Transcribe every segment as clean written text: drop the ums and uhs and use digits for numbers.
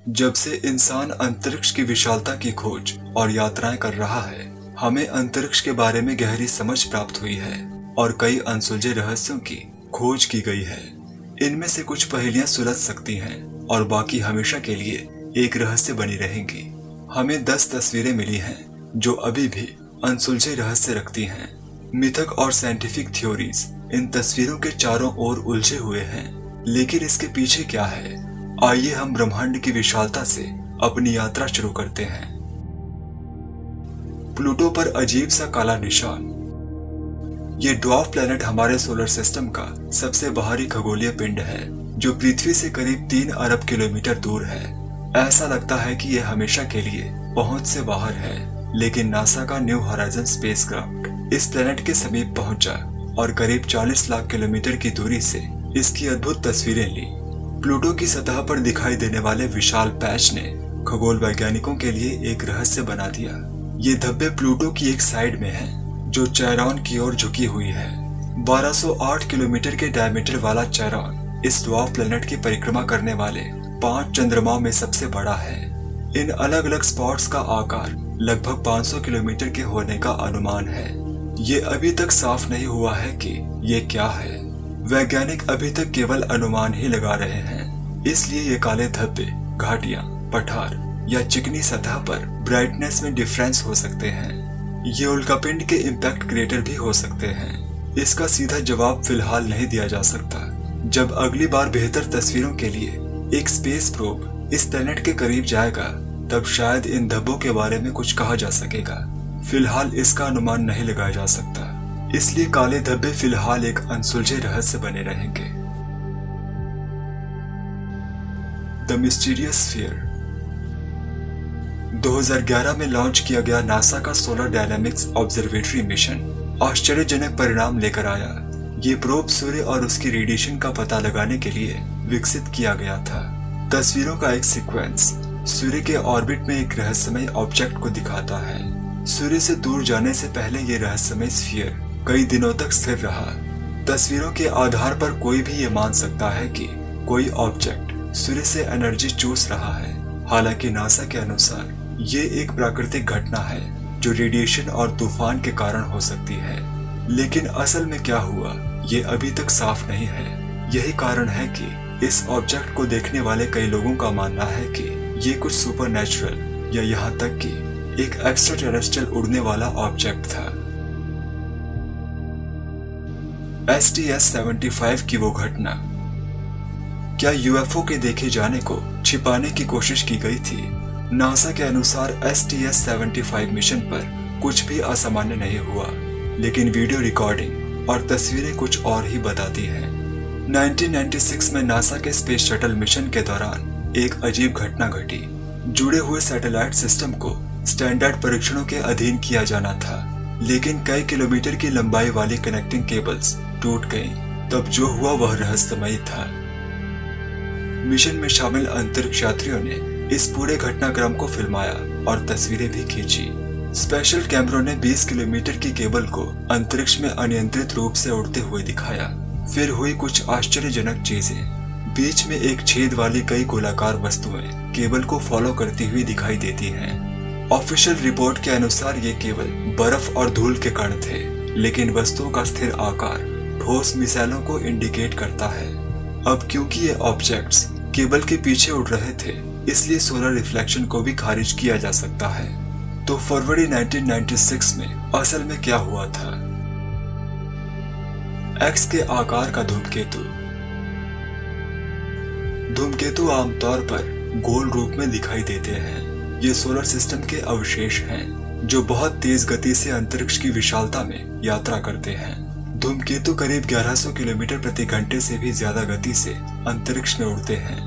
जब से इंसान अंतरिक्ष की विशालता की खोज और यात्राएं कर रहा है, हमें अंतरिक्ष के बारे में गहरी समझ प्राप्त हुई है और कई अनसुलझे रहस्यों की खोज की गई है। इनमें से कुछ पहेलियां सुलझ सकती हैं और बाकी हमेशा के लिए एक रहस्य बनी रहेंगी। हमें 10 तस्वीरें मिली हैं जो अभी भी अनसुलझे रहस्य रखती हैं। मिथक और साइंटिफिक थ्योरीज इन तस्वीरों के चारों ओर उलझे हुए हैं, लेकिन इसके पीछे क्या है? आइए हम ब्रह्मांड की विशालता से अपनी यात्रा शुरू करते हैं। प्लूटो पर अजीब सा काला निशान। ये ड्वार्फ प्लैनेट हमारे सोलर सिस्टम का सबसे बाहरी खगोलीय पिंड है, जो पृथ्वी से करीब 3 अरब किलोमीटर दूर है। ऐसा लगता है कि यह हमेशा के लिए पहुंच से बाहर है, लेकिन नासा का न्यू होराइजन स्पेसक्राफ्ट इस प्लैनेट के समीप पहुंचा और करीब 40 लाख किलोमीटर की दूरी से इसकी अद्भुत तस्वीरें ली। प्लूटो की सतह पर दिखाई देने वाले विशाल पैच ने खगोल वैज्ञानिकों के लिए एक रहस्य बना दिया। ये धब्बे प्लूटो की एक साइड में हैं, जो चेरॉन की ओर झुकी हुई है। 1208 किलोमीटर के डायमीटर वाला चेरॉन इस ड्वार्फ प्लैनेट की परिक्रमा करने वाले 5 चंद्रमाओं में सबसे बड़ा है। इन अलग अलग स्पॉट्स का आकार लगभग 500 किलोमीटर के होने का अनुमान है। ये अभी तक साफ नहीं हुआ है कि ये क्या है। वैज्ञानिक अभी तक केवल अनुमान ही लगा रहे हैं, इसलिए ये काले धब्बे घाटियां, पठार या चिकनी सतह पर ब्राइटनेस में डिफरेंस हो सकते हैं। ये उल्कापिंड के इम्पैक्ट क्रेटर भी हो सकते हैं। इसका सीधा जवाब फिलहाल नहीं दिया जा सकता। जब अगली बार बेहतर तस्वीरों के लिए एक स्पेस प्रोब इस प्लैनेट के करीब जाएगा, तब शायद इन धब्बों के बारे में कुछ कहा जा सकेगा। फिलहाल इसका अनुमान नहीं लगाया जा सकता, इसलिए काले धब्बे फिलहाल एक अनसुलझे रहस्य बने रहेंगे। द मिस्टीरियस स्फीयर 2011 में लॉन्च किया गया नासा का सोलर डायनामिक्स ऑब्जर्वेटरी मिशन आश्चर्यजनक परिणाम लेकर आया। ये प्रोब सूर्य और उसकी रेडिएशन का पता लगाने के लिए विकसित किया गया था। तस्वीरों का एक सीक्वेंस सूर्य के ऑर्बिट में एक रहस्यमय ऑब्जेक्ट को दिखाता है। सूर्य से दूर जाने से पहले ये रहस्यमय स्फीयर कई दिनों तक स्थिर रहा। तस्वीरों के आधार पर कोई भी ये मान सकता है कि कोई ऑब्जेक्ट सूर्य से एनर्जी चूस रहा है। हालांकि नासा के अनुसार ये एक प्राकृतिक घटना है जो रेडिएशन और तूफान के कारण हो सकती है, लेकिन असल में क्या हुआ ये अभी तक साफ नहीं है। यही कारण है कि इस ऑब्जेक्ट को देखने वाले कई लोगों का मानना है कि ये कुछ सुपरनैचुरल या यहाँ तक कि एक एक्स्ट्रा टेरेस्ट्रियल उड़ने वाला ऑब्जेक्ट था। STS-75 की वो घटना, क्या यूएफओ के देखे जाने को छिपाने की कोशिश की गई थी? नासा के अनुसार STS-75 मिशन पर कुछ भी असामान्य नहीं हुआ, लेकिन वीडियो रिकॉर्डिंग और तस्वीरें कुछ और ही बताती हैं। 1996 में नासा के स्पेस शटल मिशन के दौरान एक अजीब घटना घटी। जुड़े हुए सैटेलाइट सिस्टम को स्टैंडर्ड परीक्षणों के अधीन किया जाना था, लेकिन कई किलोमीटर की लंबाई वाली कनेक्टिंग केबल्स टूट गईं। तब जो हुआ वह रहस्यमयी था। मिशन में शामिल अंतरिक्ष यात्रियों ने इस पूरे घटनाक्रम को फिल्माया और तस्वीरें भी खींची। स्पेशल कैमरों ने 20 किलोमीटर की केबल को अंतरिक्ष में अनियंत्रित रूप से उड़ते हुए दिखाया। फिर हुई कुछ आश्चर्यजनक चीजें। बीच में एक छेद वाली कई गोलाकार वस्तुएं केबल को फॉलो करती हुई दिखाई देती हैं। ऑफिशियल रिपोर्ट के अनुसार ये केवल बर्फ और धूल के कण थे, लेकिन वस्तुओं का स्थिर आकार ठोस मिसाइलों को इंडिकेट करता है। अब क्योंकि ये ऑब्जेक्ट्स केबल के पीछे उड़ रहे थे, इसलिए सोलर रिफ्लेक्शन को भी खारिज किया जा सकता है। तो फरवरी 1996 में असल में क्या हुआ था? एक्स के आकार का धूमकेतु। धूमकेतु आमतौर पर गोल रूप में दिखाई देते हैं। ये सोलर सिस्टम के अवशेष हैं जो बहुत तेज गति से अंतरिक्ष की विशालता में यात्रा करते हैं। धूमकेतु करीब 1100 किलोमीटर प्रति घंटे से भी ज्यादा गति से अंतरिक्ष में उड़ते हैं।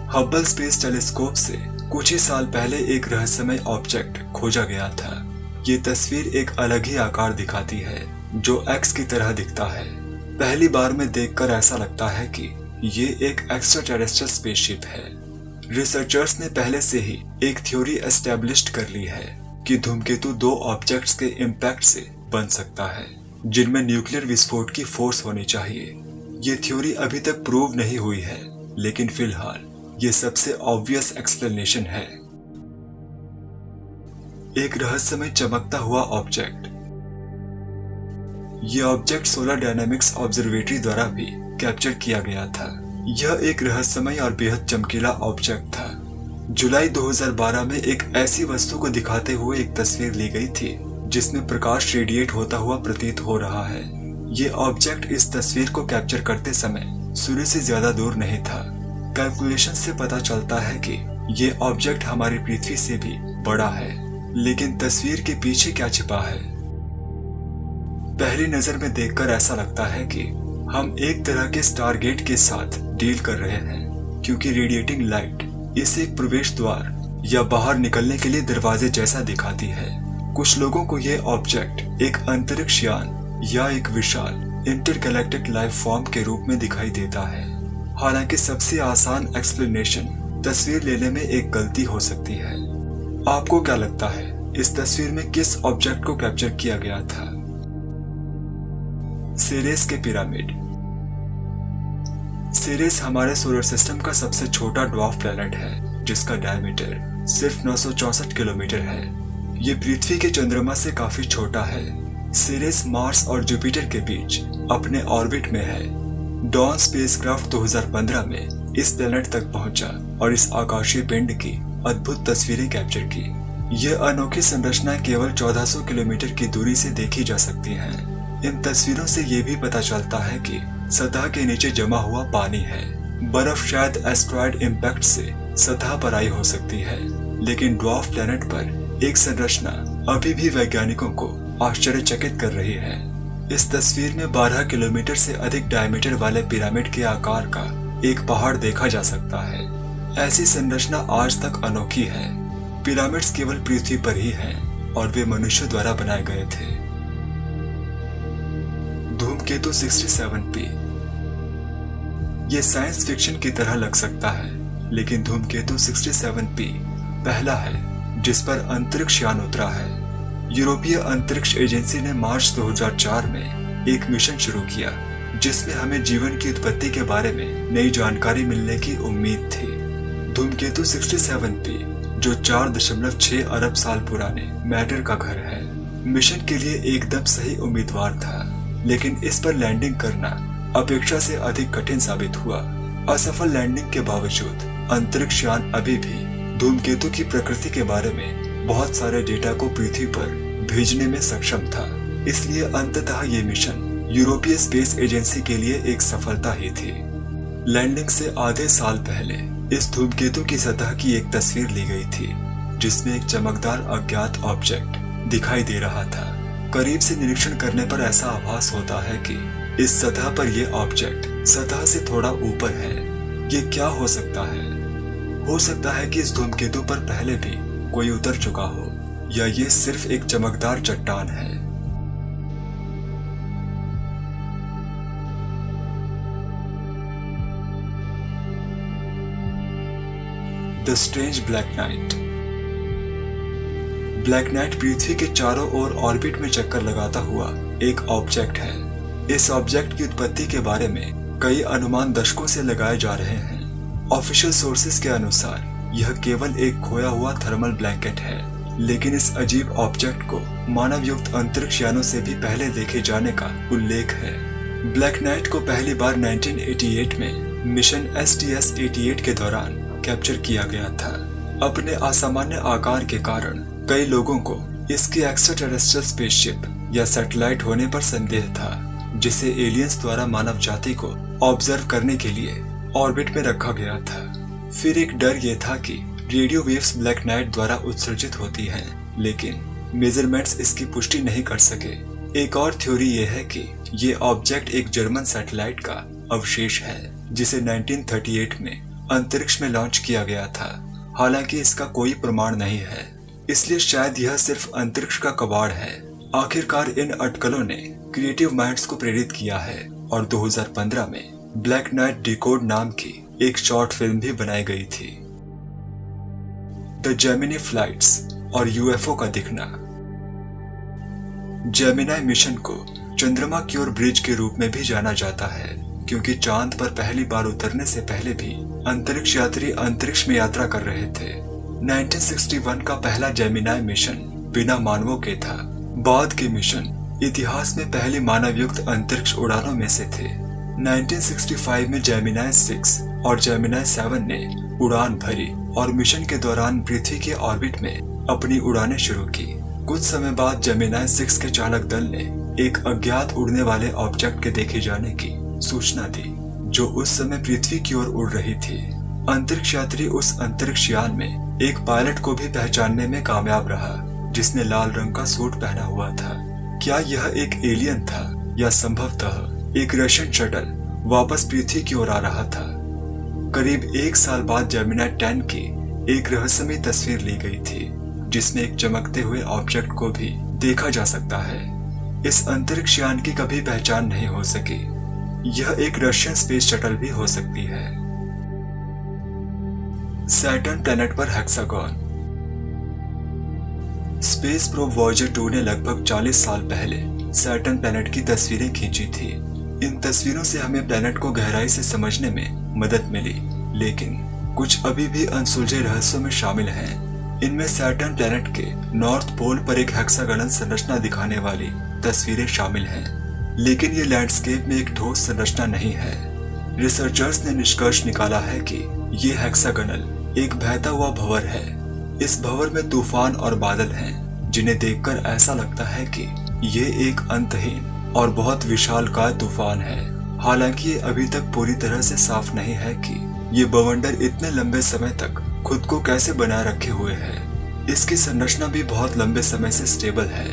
हब्बल स्पेस टेलीस्कोप से कुछ ही साल पहले एक रहस्यमय ऑब्जेक्ट खोजा गया था। ये तस्वीर एक अलग ही आकार दिखाती है जो एक्स की तरह दिखता है। पहली बार में देखकर ऐसा लगता है कि ये एक एक्स्ट्रा टेरेस्ट्रियल स्पेसशिप है। रिसर्चर्स ने पहले से ही एक थ्योरी एस्टेब्लिश्ड कर ली है कि धूमकेतु 2 ऑब्जेक्ट्स के इम्पैक्ट से बन सकता है, जिनमें न्यूक्लियर विस्फोट की फोर्स होनी चाहिए। ये थ्योरी अभी तक प्रूव नहीं हुई है, लेकिन फिलहाल ये सबसे ऑब्वियस एक्सप्लेनेशन है। एक रहस्यमय चमकता हुआ ऑब्जेक्ट। यह ऑब्जेक्ट सोलर डायनामिक्स ऑब्जर्वेटरी द्वारा भी कैप्चर किया गया था। यह एक रहस्यमय और बेहद चमकीला ऑब्जेक्ट था। जुलाई 2012 में एक ऐसी वस्तु को दिखाते हुए एक तस्वीर ली गई थी जिसमें प्रकाश रेडिएट होता हुआ प्रतीत हो रहा है। ये ऑब्जेक्ट इस तस्वीर को कैप्चर करते समय सूर्य से ज्यादा दूर नहीं था। कैलकुलेशन से पता चलता है कि ये ऑब्जेक्ट हमारी पृथ्वी से भी बड़ा है, लेकिन तस्वीर के पीछे क्या छिपा है? पहली नजर में देखकर ऐसा लगता है कि हम एक तरह के स्टारगेट के साथ डील कर रहे हैं, क्योंकि रेडिएटिंग लाइट इसे एक प्रवेश द्वार या बाहर निकलने के लिए दरवाजे जैसा दिखाती है। कुछ लोगों को यह ऑब्जेक्ट एक अंतरिक्ष यान या एक विशाल इंटरगैलेक्टिक लाइफ फॉर्म के रूप में दिखाई देता है। हालांकि सबसे आसान एक्सप्लेनेशन तस्वीर लेने में एक गलती हो सकती है। आपको क्या लगता है इस तस्वीर में किस ऑब्जेक्ट को कैप्चर किया गया था? सेरेस के पिरामिड। सेरेस हमारे सोलर सिस्टम का सबसे छोटा ड्वार्फ प्लैनेट है, जिसका डायमीटर सिर्फ 964 किलोमीटर है। ये पृथ्वी के चंद्रमा से काफी छोटा है। सेरेस मार्स और जुपिटर के बीच अपने ऑर्बिट में है। डॉन स्पेसक्राफ्ट 2015 में इस प्लैनेट तक पहुंचा और इस आकाशीय पिंड की अद्भुत तस्वीरें कैप्चर की। यह अनोखी संरचनाएं केवल 1400 किलोमीटर की दूरी से देखी जा सकती हैं। इन तस्वीरों से यह भी पता चलता है कि सतह के नीचे जमा हुआ पानी है। बर्फ शायद एस्ट्रॉयड इम्पैक्ट से सतह पर आई हो सकती है, लेकिन ड्वार्फ प्लैनेट पर एक संरचना अभी भी वैज्ञानिकों को आश्चर्यचकित कर रही है। इस तस्वीर में 12 किलोमीटर से अधिक डायमीटर वाले पिरामिड के आकार का एक पहाड़ देखा जा सकता है। ऐसी संरचना आज तक अनोखी है। पिरामिड्स केवल पृथ्वी पर ही हैं और वे मनुष्य द्वारा बनाए गए थे। धूमकेतु 67P। ये साइंस फिक्शन की तरह लग सकता है, लेकिन धूमकेतु 67P पहला है जिस पर अंतरिक्ष यान उतरा है। यूरोपीय अंतरिक्ष एजेंसी ने मार्च 2004 में एक मिशन शुरू किया जिसमें हमें जीवन की उत्पत्ति के बारे में नई जानकारी मिलने की उम्मीद थी। धूमकेतु 67P जो 4.6 अरब साल पुराने मैटर का घर है, मिशन के लिए एकदम सही उम्मीदवार था, लेकिन इस पर लैंडिंग करना अपेक्षा से अधिक कठिन साबित हुआ। असफल लैंडिंग के बावजूद अंतरिक्ष यान अभी भी धूमकेतु की प्रकृति के बारे में बहुत सारे डेटा को पृथ्वी पर भेजने में सक्षम था। इसलिए अंततः ये मिशन यूरोपीय स्पेस एजेंसी के लिए एक सफलता ही थी। लैंडिंग से आधे साल पहले इस धूमकेतु की सतह की एक तस्वीर ली गई थी जिसमें एक चमकदार अज्ञात ऑब्जेक्ट दिखाई दे रहा था। करीब से निरीक्षण करने पर ऐसा आभास होता है कि इस सतह पर यह ऑब्जेक्ट सतह से थोड़ा ऊपर है। ये क्या हो सकता है? हो सकता है कि इस धूमकेतु पर पहले भी कोई उतर चुका हो, या ये सिर्फ एक चमकदार चट्टान है। The strange Black Knight. Black Knight पृथ्वी के चारों ओर ऑर्बिट में चक्कर लगाता हुआ एक ऑब्जेक्ट है। इस ऑब्जेक्ट की उत्पत्ति के बारे में कई अनुमान दशकों से लगाए जा रहे हैं। ऑफिशियल सोर्सेज के अनुसार यह केवल एक खोया हुआ थर्मल ब्लैंकेट है, लेकिन इस अजीब ऑब्जेक्ट को मानव युक्त अंतरिक्ष यानों से भी पहले देखे जाने का उल्लेख है। ब्लैक नाइट को पहली बार 1988 में मिशन STS-88 के दौरान कैप्चर किया गया था। अपने असामान्य आकार के कारण कई लोगों को इसके एक्स्ट्राटेरेस्ट्रियल स्पेसशिप या सैटेलाइट होने पर संदेह था, जिसे एलियंस द्वारा मानव जाति को ऑब्जर्व करने के लिए ऑर्बिट में रखा गया था। फिर एक डर यह था कि रेडियो वेव्स ब्लैक नाइट द्वारा उत्सर्जित होती हैं, लेकिन मेजरमेंट्स इसकी पुष्टि नहीं कर सके। एक और थ्योरी यह है कि ये ऑब्जेक्ट एक जर्मन सैटेलाइट का अवशेष है जिसे 1938 में अंतरिक्ष में लॉन्च किया गया था। हालांकि इसका कोई प्रमाण नहीं है, इसलिए शायद यह सिर्फ अंतरिक्ष का कबाड़ है। आखिरकार इन अटकलों ने क्रिएटिव माइंड्स को प्रेरित किया है और 2015 में ब्लैक नाइट डिकोड नाम की एक शॉर्ट फिल्म भी बनाई गई थी। द जेमिनी फ्लाइट्स और UFO का दिखना। जेमिनी मिशन को चंद्रमा की ओर ब्रिज के रूप में भी जाना जाता है, क्योंकि चांद पर पहली बार उतरने से पहले भी अंतरिक्ष यात्री अंतरिक्ष में यात्रा कर रहे थे। 1961 का पहला जेमिनाई मिशन बिना मानवों के था। बाद के मिशन इतिहास में पहले मानवयुक्त अंतरिक्ष उड़ानों में से थे। 1965 में जेमिनाई 6 और जेमिनाई 7 ने उड़ान भरी और मिशन के दौरान पृथ्वी के ऑर्बिट में अपनी उड़ानें शुरू की। कुछ समय बाद जेमिनाई 6 के चालक दल ने एक अज्ञात उड़ने वाले ऑब्जेक्ट के देखे जाने की सूचना दी, जो उस समय पृथ्वी की ओर उड़ रही थी। अंतरिक्ष यात्री उस अंतरिक्ष यान में एक पायलट को भी पहचानने में कामयाब रहा, जिसने लाल रंग का सूट पहना हुआ था। क्या यह एक एलियन था या संभवतः एक रशियन शटल वापस पृथ्वी की ओर आ रहा था? करीब 1 साल बाद जेमिनाई 10 की एक रहस्यमयी तस्वीर ली गई थी, जिसमें एक चमकते हुए ऑब्जेक्ट को भी देखा जा सकता है। इस अंतरिक्ष यान की कभी पहचान नहीं हो सकी। यह एक रशियन स्पेस शटल भी हो सकती है। सैटर्न प्लैनेट पर हेक्सागन। स्पेस प्रोब वॉयेजर 2 ने लगभग 40 साल पहले सैटर्न प्लैनेट की तस्वीरें खींची थी। इन तस्वीरों से हमें प्लैनेट को गहराई से समझने में मदद मिली, लेकिन कुछ अभी भी अनसुलझे रहस्यों में शामिल हैं। इनमें सैटर्न प्लैनेट के नॉर्थ पोल पर एक हेक्सागोनल संरचना दिखाने वाली तस्वीरें शामिल हैं, लेकिन ये लैंडस्केप में एक ठोस संरचना नहीं है। रिसर्चर्स ने निष्कर्ष निकाला है कि ये हेक्सागोनल एक बहता हुआ भंवर है। इस भंवर में तूफान और बादल हैं, जिन्हें देखकर ऐसा लगता है कि ये एक अंतहीन और बहुत विशालकाय तूफान है। हालांकि ये अभी तक पूरी तरह से साफ नहीं है कि ये बवंडर इतने लंबे समय तक खुद को कैसे बनाए रखे हुए है। इसकी संरचना भी बहुत लंबे समय से स्टेबल है।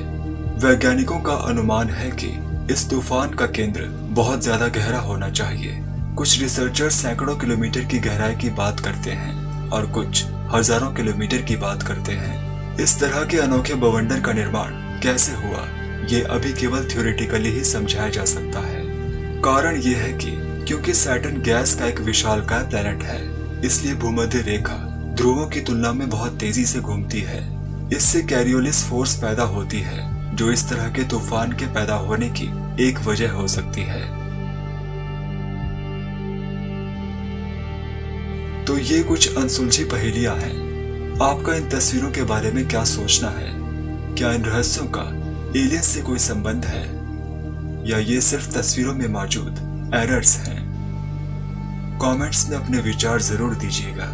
वैज्ञानिकों का अनुमान है कि इस तूफान का केंद्र बहुत ज्यादा गहरा होना चाहिए। कुछ रिसर्चर्स सैकड़ों किलोमीटर की गहराई की बात करते हैं और कुछ हजारों किलोमीटर की बात करते हैं। इस तरह के अनोखे बवंडर का निर्माण कैसे हुआ, ये अभी केवल थ्योरेटिकली ही समझाया जा सकता है। कारण ये है कि क्योंकि सैटर्न गैस का एक विशालकाय प्लैनेट है, इसलिए भूमध्य रेखा ध्रुवों की तुलना में बहुत तेजी से घूमती है। इससे कैरियोलिस फोर्स पैदा होती है, जो इस तरह के तूफान के पैदा होने की एक वजह हो सकती है। तो ये कुछ अनसुलझी पहेलियां हैं। आपका इन तस्वीरों के बारे में क्या सोचना है? क्या इन रहस्यों का एलियंस से कोई संबंध है, या ये सिर्फ तस्वीरों में मौजूद एरर्स हैं? कमेंट्स में अपने विचार जरूर दीजिएगा।